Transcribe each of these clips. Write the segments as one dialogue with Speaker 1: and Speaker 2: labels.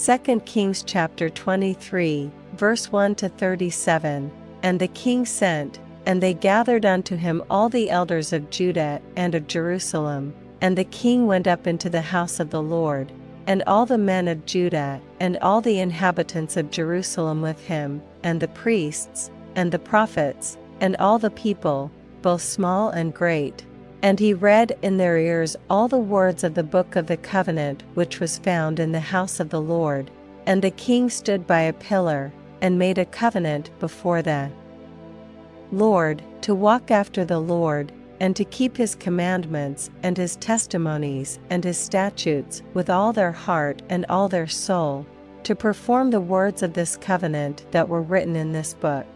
Speaker 1: 2 Kings chapter 23, verse 1-37. And the king sent, and they gathered unto him all the elders of Judah and of Jerusalem. And the king went up into the house of the Lord, and all the men of Judah, and all the inhabitants of Jerusalem with him, and the priests, and the prophets, and all the people, both small and great. And he read in their ears all the words of the book of the covenant which was found in the house of the Lord. And the king stood by a pillar, and made a covenant before the Lord, to walk after the Lord, and to keep his commandments, and his testimonies, and his statutes, with all their heart and all their soul, to perform the words of this covenant that were written in this book.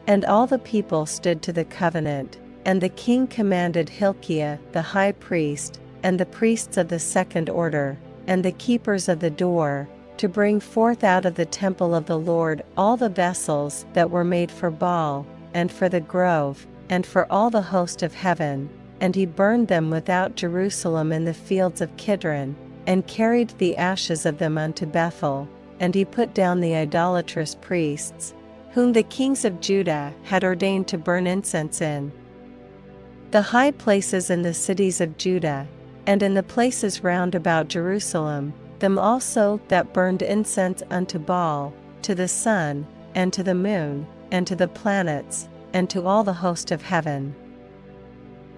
Speaker 1: And all the people stood to the covenant. And the king commanded Hilkiah the high priest, and the priests of the second order, and the keepers of the door, to bring forth out of the temple of the Lord all the vessels that were made for Baal, and for the grove, and for all the host of heaven. And he burned them without Jerusalem in the fields of Kidron, and carried the ashes of them unto Bethel. And he put down the idolatrous priests, whom the kings of Judah had ordained to burn incense in the high places in the cities of Judah, and in the places round about Jerusalem, them also that burned incense unto Baal, to the sun, and to the moon, and to the planets, and to all the host of heaven.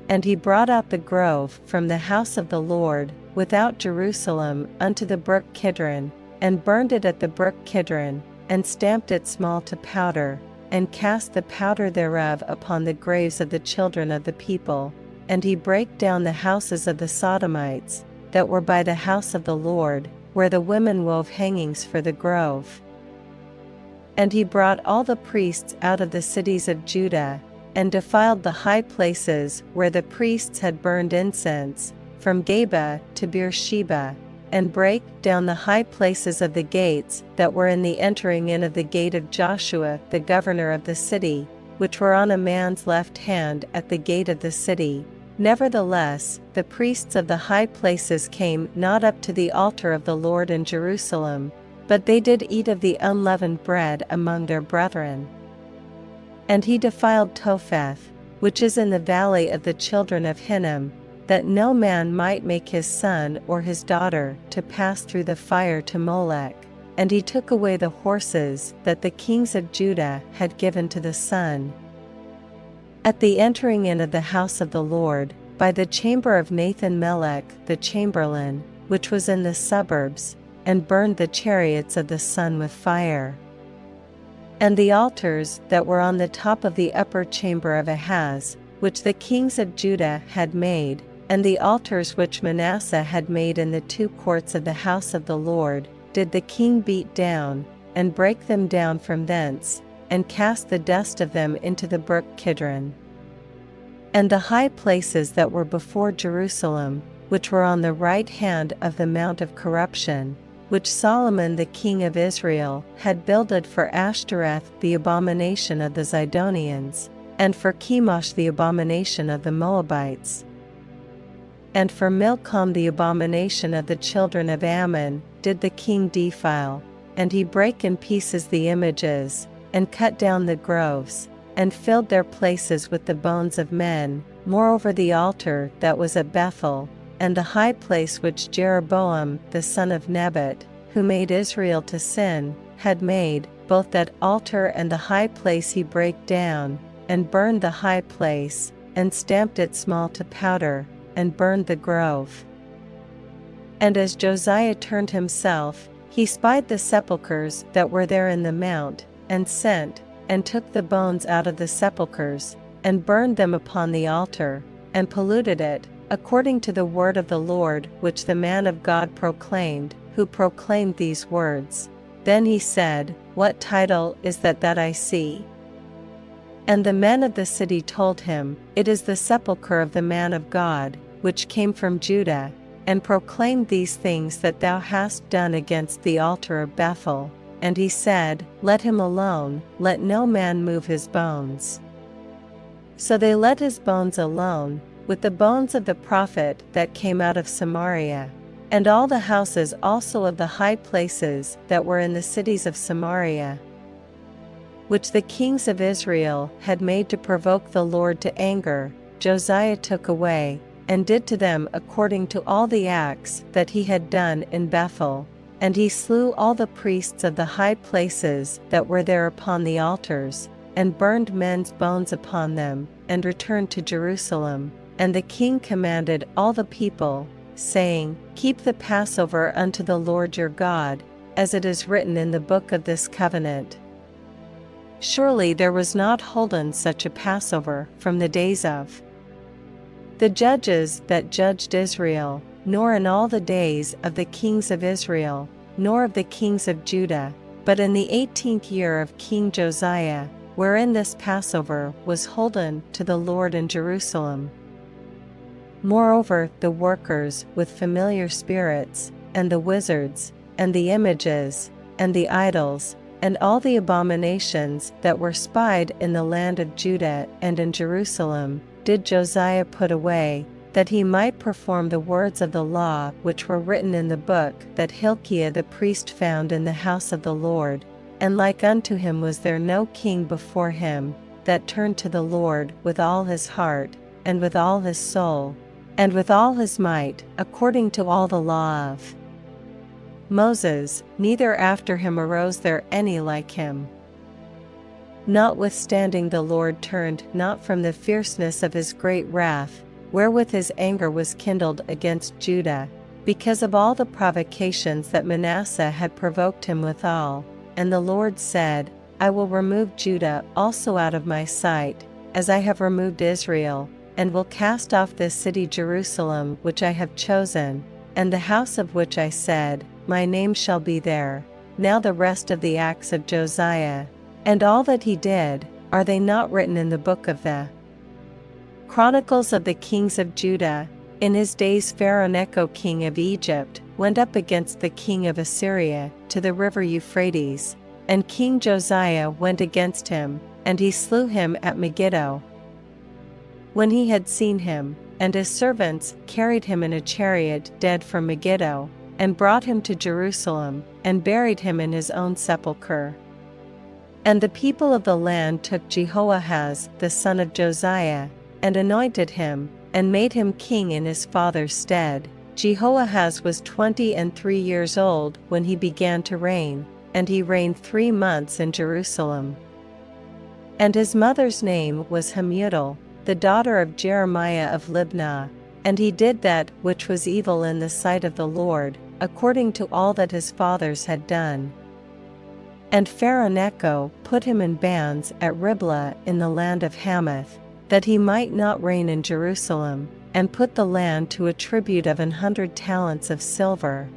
Speaker 1: And he brought out the grove from the house of the Lord, without Jerusalem, unto the brook Kidron, and burned it at the brook Kidron, and stamped it small to powder, and cast the powder thereof upon the graves of the children of the people. And he brake down the houses of the Sodomites, that were by the house of the Lord, where the women wove hangings for the grove. And he brought all the priests out of the cities of Judah, and defiled the high places where the priests had burned incense, from Geba to Beersheba, and brake down the high places of the gates that were in the entering in of the gate of Joshua the governor of the city, which were on a man's left hand at the gate of the city. Nevertheless, the priests of the high places came not up to the altar of the Lord in Jerusalem, but they did eat of the unleavened bread among their brethren. And he defiled Topheth, which is in the valley of the children of Hinnom, that no man might make his son or his daughter to pass through the fire to Molech. And he took away the horses that the kings of Judah had given to the sun. At the entering in of the house of the Lord, by the chamber of Nathan-melech the chamberlain, which was in the suburbs, and burned the chariots of the sun with fire. And the altars that were on the top of the upper chamber of Ahaz, which the kings of Judah had made, and the altars which Manasseh had made in the two courts of the house of the Lord, did the king beat down, and break them down from thence, and cast the dust of them into the brook Kidron. And the high places that were before Jerusalem, which were on the right hand of the mount of corruption, which Solomon the king of Israel had builded for Ashtoreth the abomination of the Zidonians, and for Chemosh the abomination of the Moabites, and for Milcom the abomination of the children of Ammon, did the king defile. And he brake in pieces the images, and cut down the groves, and filled their places with the bones of men. Moreover the altar that was at Bethel, and the high place which Jeroboam the son of Nebat, who made Israel to sin, had made, both that altar and the high place he brake down, and burned the high place, and stamped it small to powder, and burned the grove. And as Josiah turned himself, he spied the sepulchres that were there in the mount, and sent, and took the bones out of the sepulchres, and burned them upon the altar, and polluted it, according to the word of the Lord which the man of God proclaimed, who proclaimed these words. Then he said, What title is that I see? And the men of the city told him, It is the sepulchre of the man of God, which came from Judah, and proclaimed these things that thou hast done against the altar of Bethel. And he said, Let him alone, let no man move his bones. So they let his bones alone, with the bones of the prophet that came out of Samaria. and all the houses also of the high places that were in the cities of Samaria, which the kings of Israel had made to provoke the Lord to anger, Josiah took away, and did to them according to all the acts that he had done in Bethel. And he slew all the priests of the high places that were there upon the altars, and burned men's bones upon them, and returned to Jerusalem. And the king commanded all the people, saying, Keep the Passover unto the Lord your God, as it is written in the book of this covenant. Surely there was not holden such a Passover from the days of the judges that judged Israel, nor in all the days of the kings of Israel, nor of the kings of Judah, but in the 18th year of King Josiah, wherein this Passover was holden to the Lord in Jerusalem. Moreover, the workers with familiar spirits, and the wizards, and the images, and the idols, and all the abominations that were spied in the land of Judah and in Jerusalem, did Josiah put away, that he might perform the words of the law which were written in the book that Hilkiah the priest found in the house of the Lord. And like unto him was there no king before him, that turned to the Lord with all his heart, and with all his soul, and with all his might, according to all the law of Moses, neither after him arose there any like him. Notwithstanding the Lord turned not from the fierceness of his great wrath, wherewith his anger was kindled against Judah, because of all the provocations that Manasseh had provoked him withal. And the Lord said, I will remove Judah also out of my sight, as I have removed Israel, and will cast off this city Jerusalem which I have chosen, and the house of which I said, My name shall be there. Now the rest of the acts of Josiah, and all that he did, are they not written in the book of the Chronicles of the kings of Judah? In his days Pharaoh Necho king of Egypt went up against the king of Assyria to the river Euphrates, and King Josiah went against him, and he slew him at Megiddo. When he had seen him, and his servants carried him in a chariot dead from Megiddo, and brought him to Jerusalem, and buried him in his own sepulchre. And the people of the land took Jehoahaz the son of Josiah, and anointed him, and made him king in his father's stead. Jehoahaz was 23 years old when he began to reign, and he reigned 3 months in Jerusalem. And his mother's name was Hamutal, the daughter of Jeremiah of Libnah. And he did that which was evil in the sight of the Lord, according to all that his fathers had done. And Pharaoh Necho put him in bands at Riblah in the land of Hamath, that he might not reign in Jerusalem, and put the land to a tribute of 100 talents of silver,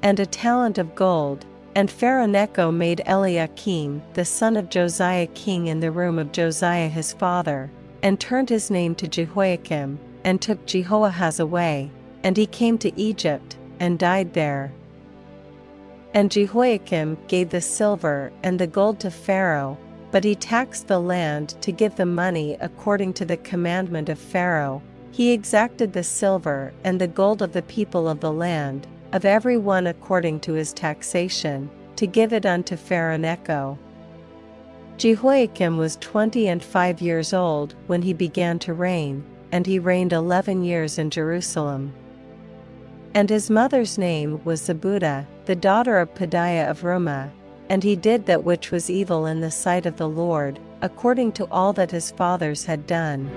Speaker 1: and a talent of gold. And Pharaoh Necho made Eliakim the son of Josiah king in the room of Josiah his father, and turned his name to Jehoiakim, and took Jehoahaz away, and he came to Egypt, and died there. And Jehoiakim gave the silver and the gold to Pharaoh, but he taxed the land to give the money according to the commandment of Pharaoh. He exacted the silver and the gold of the people of the land, of every one according to his taxation, to give it unto Pharaoh Necho. Jehoiakim was 25 years old when he began to reign, and he reigned 11 years in Jerusalem. And his mother's name was Zebudah, the daughter of Pedaiah of Rumah. And he did that which was evil in the sight of the Lord, according to all that his fathers had done.